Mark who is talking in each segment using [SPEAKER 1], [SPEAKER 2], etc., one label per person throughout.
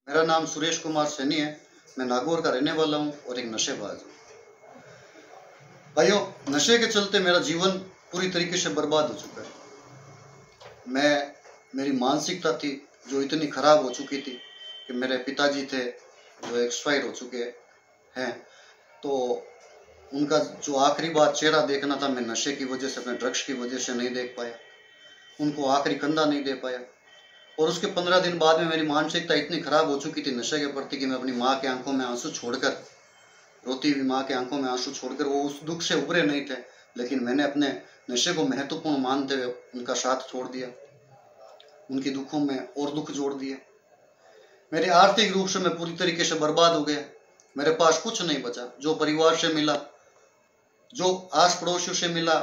[SPEAKER 1] मेरा नाम सुरेश कुमार सैनी है। मैं नागौर का रहने वाला हूँ और एक नशेबाज हूँ। भाइयों, नशे के चलते मेरा जीवन पूरी तरीके से बर्बाद हो चुका है। मेरी मानसिकता थी जो इतनी खराब हो चुकी थी कि मेरे पिताजी थे जो एक्सपायर हो चुके हैं, तो उनका जो आखिरी बार चेहरा देखना था, मैं नशे की वजह से, अपने ड्रग्स की वजह से नहीं देख पाया। उनको आखिरी कंधा नहीं दे पाया। और उसके 15 दिन बाद में मेरी मानसिकता इतनी खराब हो चुकी थी नशे के प्रति कि मैं अपनी माँ के आंखों में आंसू छोड़कर, रोती हुई माँ के आंखों में आंसू छोड़कर, वो उस दुख से उभरे नहीं थे, लेकिन मैंने अपने नशे को महत्वपूर्ण मानते हुए उनका साथ छोड़ दिया, उनके दुखों में और दुख जोड़ दिए। मेरे आर्थिक रूप से मैं पूरी तरीके से बर्बाद हो गया। मेरे पास कुछ नहीं बचा। जो परिवार से मिला, जो आस पड़ोसियों से मिला,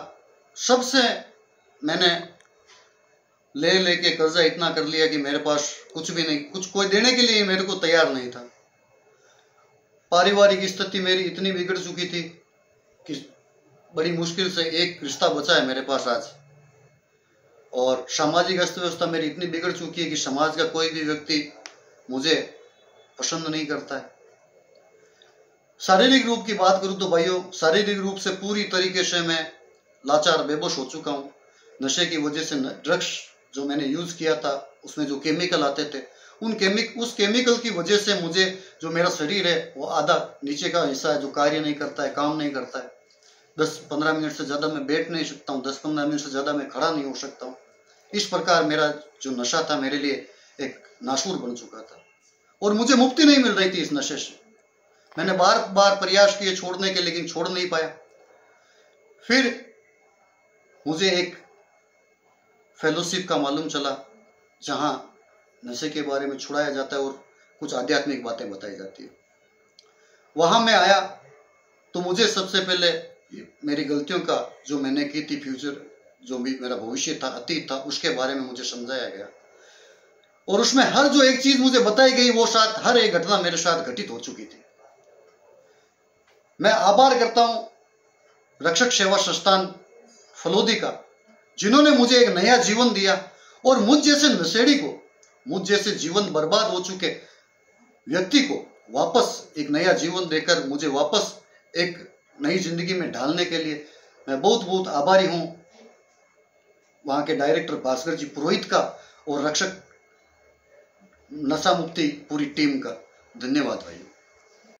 [SPEAKER 1] सबसे मैंने लेके कर्जा इतना कर लिया कि मेरे पास कुछ भी नहीं, कुछ कोई देने के लिए मेरे को तैयार नहीं था। पारिवारिक स्थिति मेरी इतनी बिगड़ चुकी थी कि बड़ी मुश्किल से एक रिश्ता बचा है मेरे पास आज। और सामाजिक अस्त व्यवस्था मेरी इतनी बिगड़ चुकी है कि समाज का कोई भी व्यक्ति मुझे पसंद नहीं करता है। शारीरिक रूप की बात करूं तो भाइयों, शारीरिक रूप से पूरी तरीके से मैं लाचार, बेबस हो चुका हूं। नशे की वजह से ड्रग्स जो मैंने यूज किया था, उसमें जो केमिकल आते थे, उस केमिकल की वजह से मुझे, जो मेरा शरीर है वो आधा नीचे का हिस्सा है जो कार्य नहीं करता है, काम नहीं करता है। 10-15 मिनट से ज्यादा मैं बैठ नहीं सकता हूँ, 10-15 मिनट से ज्यादा मैं खड़ा नहीं हो सकता हूँ। इस प्रकार मेरा जो नशा था मेरे लिए एक नासूर बन चुका था और मुझे मुक्ति नहीं मिल रही थी इस नशे से। मैंने बार बार प्रयास किए छोड़ने के, लेकिन छोड़ नहीं पाया। फिर मुझे एक फेलोशिप का मालूम चला जहां नशे के बारे में छुड़ाया जाता है और कुछ आध्यात्मिक बातें बताई जाती है। वहां मैं आया तो मुझे सबसे पहले मेरी गलतियों का, जो मैंने की थी, फ्यूचर जो भी मेरा भविष्य था, अतीत था, उसके बारे में मुझे समझाया गया। और उसमें हर जो एक चीज मुझे बताई गई, वो साथ हर एक घटना मेरे साथ घटित हो चुकी थी। मैं आभार करता हूं रक्षक सेवा संस्थान फलोदी का, जिन्होंने मुझे एक नया जीवन दिया और मुझ जैसे नशेड़ी को, मुझ जैसे जीवन बर्बाद हो चुके व्यक्ति को वापस एक नया जीवन देकर मुझे वापस एक नई जिंदगी में ढालने के लिए मैं बहुत बहुत आभारी हूं वहां के डायरेक्टर भास्कर जी पुरोहित का और रक्षक नशा मुक्ति पूरी टीम का। धन्यवाद भाई।